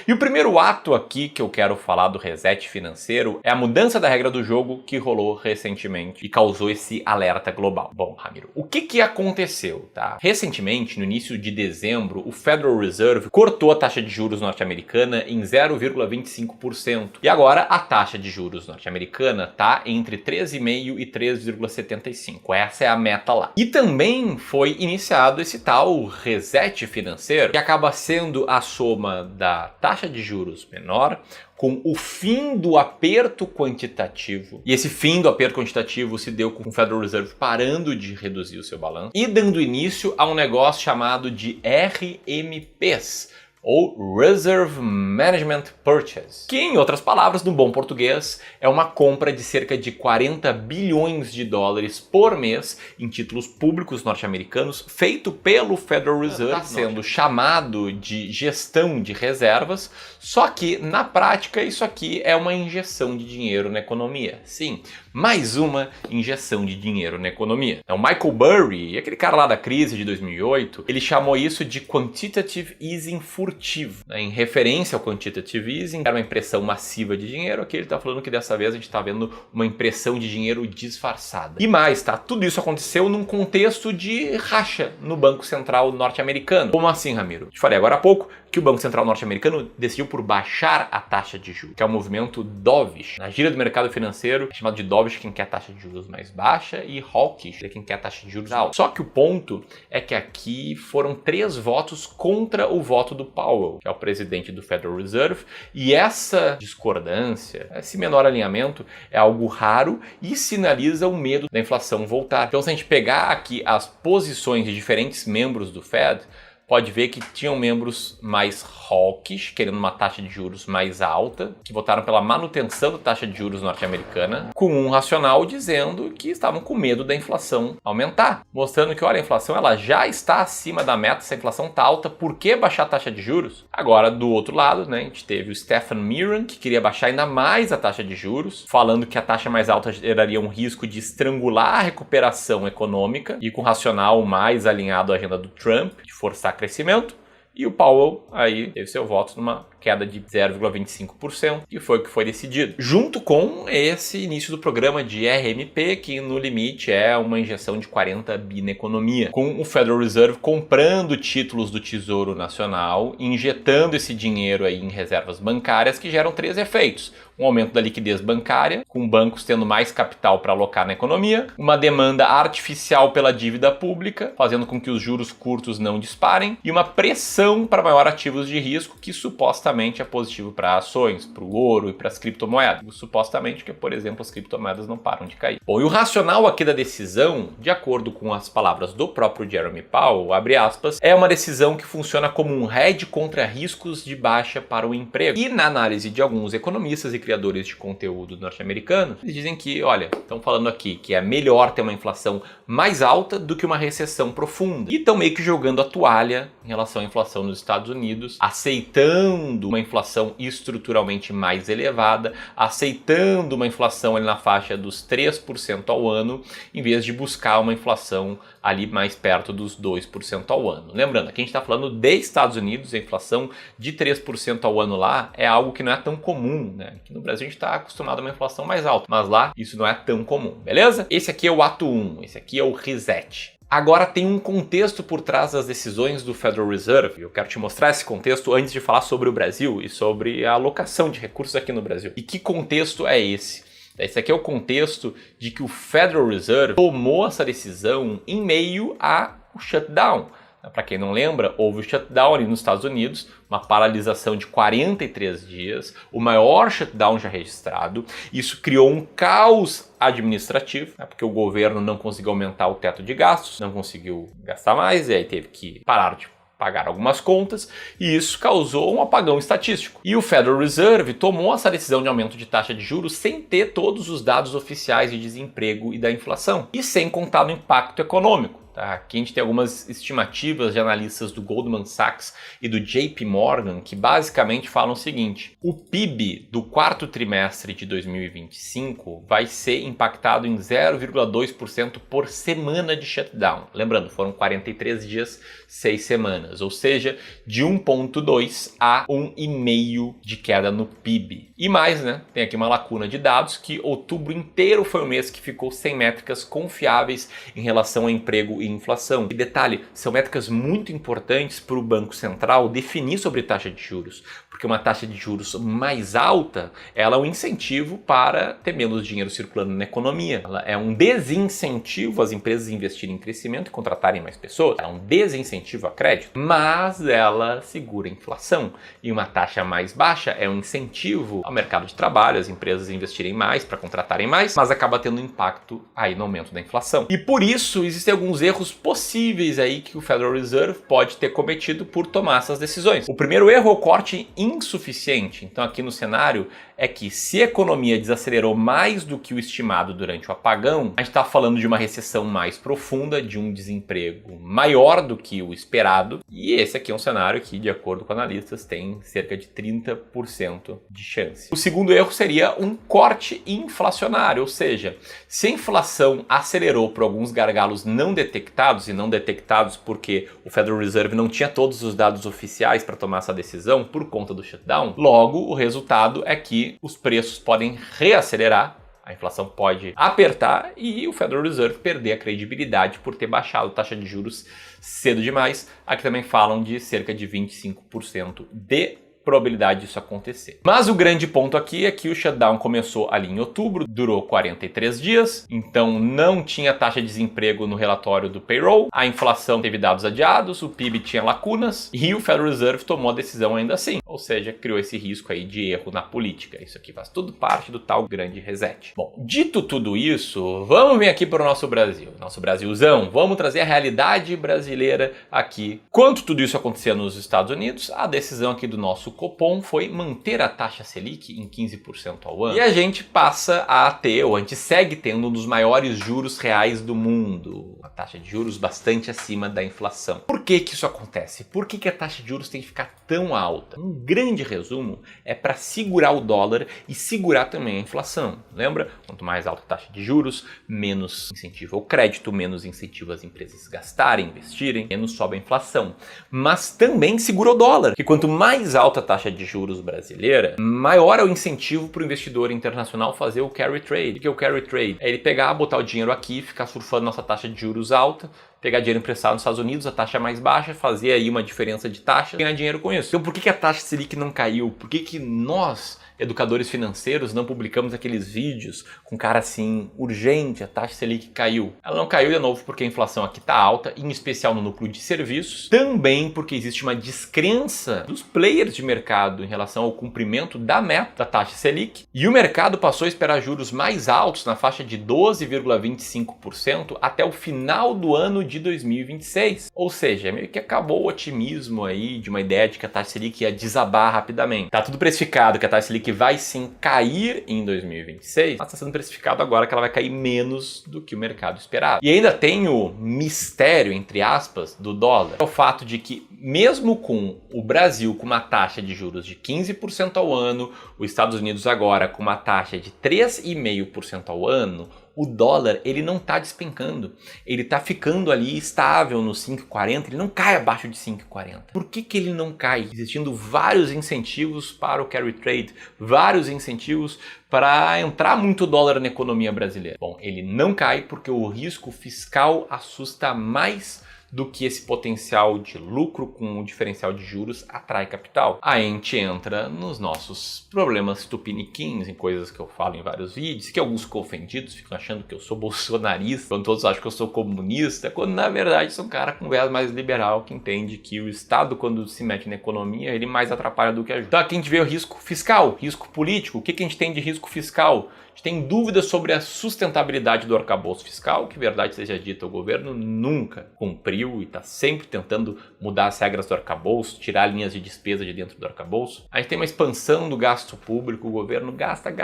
E o primeiro ato aqui que eu quero falar do reset financeiro é a mudança da regra do jogo que rolou recentemente e causou esse alerta global. Bom, Ramiro, o que aconteceu, tá? Recentemente, no início de dezembro, o Federal Reserve cortou a taxa de juros norte-americana em 0,25%. E agora a taxa de juros norte-americana tá entre 3,5% e 3,75%. Essa é a meta lá. E também foi iniciado esse tal reset financeiro, que acaba sendo a soma da taxa de juros menor com o fim do aperto quantitativo. E esse fim do aperto quantitativo se deu com o Federal Reserve parando de reduzir o seu balanço e dando início a um negócio chamado de RMPs, ou Reserve Management Purchase, que em outras palavras, no bom português, é uma compra de cerca de 40 bilhões de dólares por mês em títulos públicos norte-americanos, feito pelo Federal Reserve, sendo chamado de gestão de reservas, só que na prática isso aqui é uma injeção de dinheiro na economia. Sim, mais uma injeção de dinheiro na economia. Então, Michael Burry, aquele cara lá da crise de 2008, ele chamou isso de Quantitative Easing furtivo, né? Em referência ao Quantitative Easing, era uma impressão massiva de dinheiro. Aqui ele está falando que dessa vez a gente está vendo uma impressão de dinheiro disfarçada. E mais, tá? Tudo isso aconteceu num contexto de racha no Banco Central norte-americano. Como assim, Ramiro? Eu te falei agora há pouco que o Banco Central norte-americano decidiu por baixar a taxa de juros, que é o movimento dovish. Na gíria do mercado financeiro, é chamado de dovish quem quer a taxa de juros mais baixa e hawkish é quem quer a taxa de juros alta. Só que o ponto é que aqui foram 3 votos contra o voto do Powell, que é o presidente do Federal Reserve, e essa discordância, esse menor alinhamento é algo raro e sinaliza o medo da inflação voltar. Então, se a gente pegar aqui as posições de diferentes membros do Fed, pode ver que tinham membros mais hawkish, querendo uma taxa de juros mais alta, que votaram pela manutenção da taxa de juros norte-americana, com um racional dizendo que estavam com medo da inflação aumentar, mostrando que, olha, a inflação ela já está acima da meta, essa inflação está alta, por que baixar a taxa de juros? Agora, do outro lado, né, a gente teve o Stephen Miran, que queria baixar ainda mais a taxa de juros, falando que a taxa mais alta geraria um risco de estrangular a recuperação econômica, e com o racional mais alinhado à agenda do Trump, de forçar crescimento, e o Powell aí teve seu voto numa queda de 0,25%, que foi o que foi decidido. Junto com esse início do programa de RMP, que no limite é uma injeção de 40 bi na economia, com o Federal Reserve comprando títulos do Tesouro Nacional, injetando esse dinheiro aí em reservas bancárias que geram 3 efeitos. Um aumento da liquidez bancária, com bancos tendo mais capital para alocar na economia, uma demanda artificial pela dívida pública, fazendo com que os juros curtos não disparem, e uma pressão para maior ativos de risco, que supostamente é positivo para ações, para o ouro e para as criptomoedas. Supostamente, que, por exemplo, as criptomoedas não param de cair. Bom, e o racional aqui da decisão, de acordo com as palavras do próprio Jeremy Powell, abre aspas, é uma decisão que funciona como um hedge contra riscos de baixa para o emprego. E na análise de alguns economistas e criadores de conteúdo norte-americanos, eles dizem que, olha, estão falando aqui que é melhor ter uma inflação mais alta do que uma recessão profunda. E estão meio que jogando a toalha em relação à inflação nos Estados Unidos, aceitando uma inflação estruturalmente mais elevada, aceitando uma inflação ali na faixa dos 3% ao ano, em vez de buscar uma inflação ali mais perto dos 2% ao ano. Lembrando, aqui a gente está falando de Estados Unidos, a inflação de 3% ao ano lá é algo que não é tão comum, né? Aqui no Brasil a gente está acostumado a uma inflação mais alta, mas lá isso não é tão comum, beleza? Esse aqui é o ato 1, esse aqui é o reset. Agora tem um contexto por trás das decisões do Federal Reserve. Eu quero te mostrar esse contexto antes de falar sobre o Brasil e sobre a alocação de recursos aqui no Brasil. E que contexto é esse? Esse aqui é o contexto de que o Federal Reserve tomou essa decisão em meio ao shutdown. Para quem não lembra, houve o shutdown ali nos Estados Unidos, uma paralisação de 43 dias, o maior shutdown já registrado. Isso criou um caos administrativo, né, porque o governo não conseguiu aumentar o teto de gastos, não conseguiu gastar mais, e aí teve que parar de pagar algumas contas, e isso causou um apagão estatístico. E o Federal Reserve tomou essa decisão de aumento de taxa de juros sem ter todos os dados oficiais de desemprego e da inflação, e sem contar no impacto econômico. Tá? Aqui a gente tem algumas estimativas de analistas do Goldman Sachs e do JP Morgan que basicamente falam o seguinte: o PIB do quarto trimestre de 2025 vai ser impactado em 0,2% por semana de shutdown. Lembrando, foram 43 dias, 6 semanas, ou seja, de 1,2 a 1,5 de queda no PIB. E mais, né? Tem aqui uma lacuna de dados que outubro inteiro foi o mês que ficou sem métricas confiáveis em relação a emprego e inflação. E detalhe, são métricas muito importantes para o Banco Central definir sobre taxa de juros, porque uma taxa de juros mais alta, ela é um incentivo para ter menos dinheiro circulando na economia. Ela é um desincentivo às empresas investirem em crescimento e contratarem mais pessoas. Ela é um desincentivo a crédito, mas ela segura a inflação. E uma taxa mais baixa é um incentivo ao mercado de trabalho, as empresas investirem mais para contratarem mais, mas acaba tendo impacto aí no aumento da inflação. E por isso existem alguns erros possíveis aí que o Federal Reserve pode ter cometido por tomar essas decisões. O primeiro erro é o corte insuficiente. Então aqui no cenário é que se a economia desacelerou mais do que o estimado durante o apagão, a gente está falando de uma recessão mais profunda, de um desemprego maior do que o esperado, e esse aqui é um cenário que, de acordo com analistas, tem cerca de 30% de chance. O segundo erro seria um corte inflacionário, ou seja, se a inflação acelerou por alguns gargalos não detectados, e não detectados porque o Federal Reserve não tinha todos os dados oficiais para tomar essa decisão por conta do shutdown, logo o resultado é que os preços podem reacelerar, a inflação pode apertar e o Federal Reserve perder a credibilidade por ter baixado a taxa de juros cedo demais. Aqui também falam de cerca de 25% de probabilidade disso acontecer. Mas o grande ponto aqui é que o shutdown começou ali em outubro, durou 43 dias, então não tinha taxa de desemprego no relatório do payroll, a inflação teve dados adiados, o PIB tinha lacunas e o Federal Reserve tomou a decisão ainda assim, ou seja, criou esse risco aí de erro na política. Isso aqui faz tudo parte do tal grande reset. Bom, dito tudo isso, vamos vir aqui para o nosso Brasil, nosso Brasilzão, vamos trazer a realidade brasileira aqui. Quanto tudo isso acontecia nos Estados Unidos, a decisão aqui do nosso Copom foi manter a taxa Selic em 15% ao ano. E a gente passa a ter, ou a gente segue tendo, um dos maiores juros reais do mundo. Uma taxa de juros bastante acima da inflação. Por que que isso acontece? Por que que a taxa de juros tem que ficar tão alta? Um grande resumo é para segurar o dólar e segurar também a inflação. Lembra? Quanto mais alta a taxa de juros, menos incentivo ao crédito, menos incentivo às empresas gastarem, investirem, menos sobe a inflação. Mas também segura o dólar, que quanto mais alta a taxa de juros brasileira, maior é o incentivo para o investidor internacional fazer o carry trade. O que é o carry trade? É ele pegar, botar o dinheiro aqui, ficar surfando nossa taxa de juros alta, pegar dinheiro emprestado nos Estados Unidos, a taxa é mais baixa, fazer aí uma diferença de taxa e ganhar dinheiro com isso. Então por que a taxa Selic não caiu? Por que nós, educadores financeiros, não publicamos aqueles vídeos com cara assim, urgente, a taxa Selic caiu? Ela não caiu de novo porque a inflação aqui está alta, em especial no núcleo de serviços, também porque existe uma descrença dos players de mercado em relação ao cumprimento da meta da taxa Selic, e o mercado passou a esperar juros mais altos na faixa de 12,25% até o final do ano de 2026. Ou seja, meio que acabou o otimismo aí de uma ideia de que a taxa Selic ia desabar rapidamente. Tá tudo precificado que a taxa Selic vai sim cair em 2026, mas está sendo precificado agora que ela vai cair menos do que o mercado esperava. E ainda tem o mistério, entre aspas, do dólar. É o fato de que mesmo com o Brasil com uma taxa de juros de 15% ao ano, os Estados Unidos agora com uma taxa de 3,5% ao ano, o dólar ele não está despencando, ele está ficando ali estável no 5,40, ele não cai abaixo de 5,40. Por que que ele não cai? Existindo vários incentivos para o carry trade, vários incentivos para entrar muito dólar na economia brasileira. Bom, ele não cai porque o risco fiscal assusta mais do que esse potencial de lucro com o diferencial de juros atrai capital. Aí a gente entra nos nossos problemas tupiniquins, em coisas que eu falo em vários vídeos, que alguns ficam ofendidos, ficam achando que eu sou bolsonarista, quando todos acham que eu sou comunista, quando na verdade sou um cara com viés mais liberal que entende que o Estado, quando se mete na economia, ele mais atrapalha do que ajuda. Então aqui a gente vê o risco fiscal, risco político. O que a gente tem de risco fiscal? A gente tem dúvidas sobre a sustentabilidade do arcabouço fiscal, que verdade seja dita, o governo nunca cumpriu abril e está sempre tentando mudar as regras do arcabouço, tirar linhas de despesa de dentro do arcabouço. A gente tem uma expansão do gasto público, o governo gasta,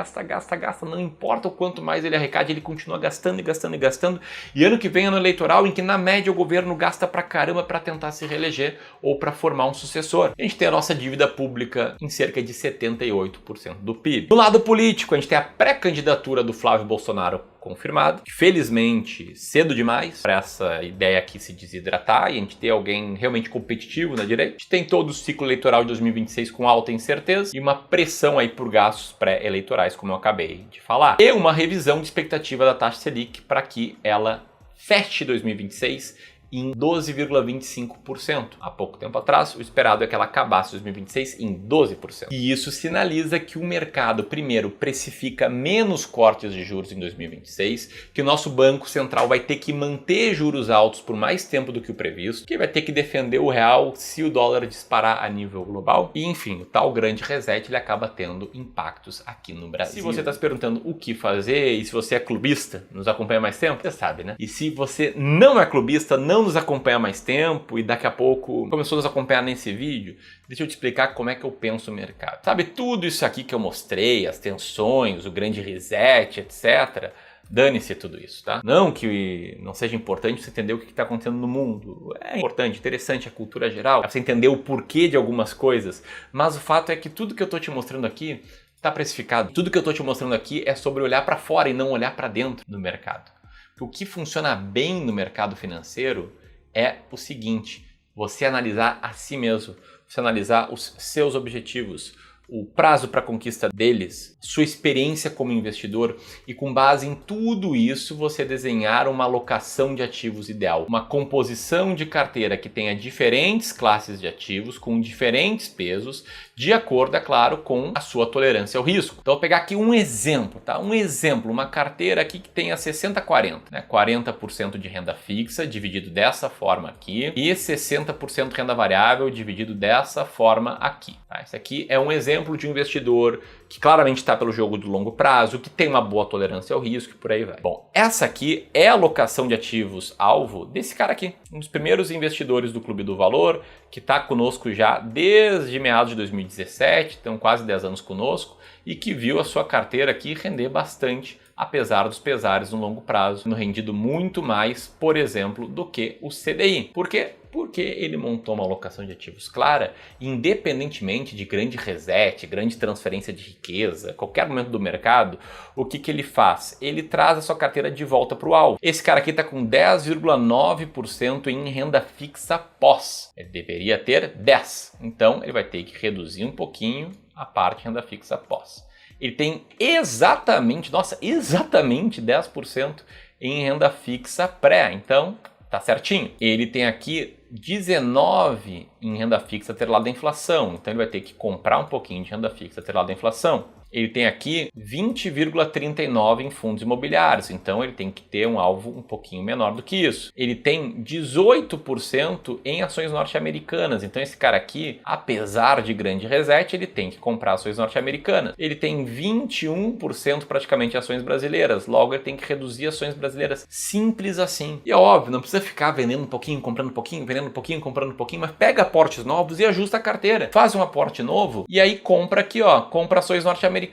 não importa o quanto mais ele arrecade, ele continua gastando e gastando e gastando. E ano que vem é ano eleitoral em que na média o governo gasta pra caramba para tentar se reeleger ou para formar um sucessor. A gente tem a nossa dívida pública em cerca de 78% do PIB. Do lado político, a gente tem a pré-candidatura do Flávio Bolsonaro confirmado. Felizmente, cedo demais para essa ideia aqui se desidratar e a gente ter alguém realmente competitivo na direita. A gente tem todo o ciclo eleitoral de 2026 com alta incerteza e uma pressão aí por gastos pré-eleitorais, como eu acabei de falar. E uma revisão de expectativa da taxa Selic para que ela feche 2026 em 12,25%. Há pouco tempo atrás, o esperado é que ela acabasse 2026 em 12%. E isso sinaliza que o mercado, primeiro, precifica menos cortes de juros em 2026, que o nosso Banco Central vai ter que manter juros altos por mais tempo do que o previsto, que vai ter que defender o real se o dólar disparar a nível global. E, enfim, o tal grande reset ele acaba tendo impactos aqui no Brasil. Se você está se perguntando o que fazer e se você é clubista, nos acompanha mais tempo, você sabe, né? E se você não é clubista, não nos acompanha mais tempo e daqui a pouco começou a nos acompanhar nesse vídeo, deixa eu te explicar como é que eu penso o mercado. Sabe, tudo isso aqui que eu mostrei, as tensões, o grande reset, etc., dane-se tudo isso, tá? Não que não seja importante você entender o que está acontecendo no mundo. É importante, interessante a cultura geral, é você entender o porquê de algumas coisas, mas o fato é que tudo que eu tô te mostrando aqui está precificado. Tudo que eu tô te mostrando aqui é sobre olhar para fora e não olhar para dentro do mercado. O que funciona bem no mercado financeiro é o seguinte: você analisar a si mesmo, você analisar os seus objetivos, o prazo para a conquista deles, sua experiência como investidor e com base em tudo isso você desenhar uma alocação de ativos ideal, uma composição de carteira que tenha diferentes classes de ativos com diferentes pesos, de acordo, é claro, com a sua tolerância ao risco. Então, eu vou pegar aqui um exemplo, tá? Um exemplo, uma carteira aqui que tenha 60-40, né? 40% de renda fixa dividido dessa forma aqui e 60% renda variável dividido dessa forma aqui, tá? Esse aqui é um exemplo de um investidor que claramente está pelo jogo do longo prazo, que tem uma boa tolerância ao risco e por aí vai. Bom, essa aqui é a alocação de ativos alvo desse cara aqui, um dos primeiros investidores do Clube do Valor, que está conosco já desde meados de 2017, então quase 10 anos conosco, e que viu a sua carteira aqui render bastante, apesar dos pesares no longo prazo, no rendido muito mais, por exemplo, do que o CDI. Por quê? Porque ele montou uma alocação de ativos clara, independentemente de grande reset, grande transferência de riqueza, qualquer momento do mercado, o que ele faz? Ele traz a sua carteira de volta para o alvo. Esse cara aqui está com 10,9% em renda fixa pós. Ele deveria ter 10%. Então ele vai ter que reduzir um pouquinho a parte de renda fixa pós. Ele tem exatamente 10% em renda fixa pré. Então tá certinho. Ele tem aqui 19 em renda fixa atrelada à inflação, então ele vai ter que comprar um pouquinho de renda fixa atrelada à inflação. Ele tem aqui 20,39 em fundos imobiliários, então ele tem que ter um alvo um pouquinho menor do que isso. Ele tem 18% em ações norte-americanas, então esse cara aqui, apesar de grande reset, ele tem que comprar ações norte-americanas. Ele tem 21% praticamente ações brasileiras, logo ele tem que reduzir ações brasileiras. Simples assim. E é óbvio, não precisa ficar vendendo um pouquinho, comprando um pouquinho, vendendo um pouquinho, comprando um pouquinho, mas pega aportes novos e ajusta a carteira. Faz um aporte novo e aí compra aqui, ó, compra ações norte-americanas.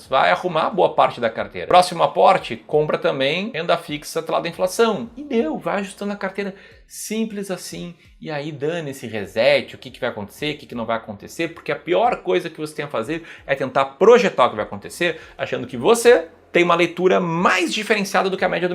Vai arrumar boa parte da carteira. Próximo aporte, compra também renda fixa atrelada à inflação. E deu, vai ajustando a carteira. Simples assim. E aí dane esse reset, o que vai acontecer, o que não vai acontecer, porque a pior coisa que você tem a fazer é tentar projetar o que vai acontecer, achando que você tem uma leitura mais diferenciada do que a média do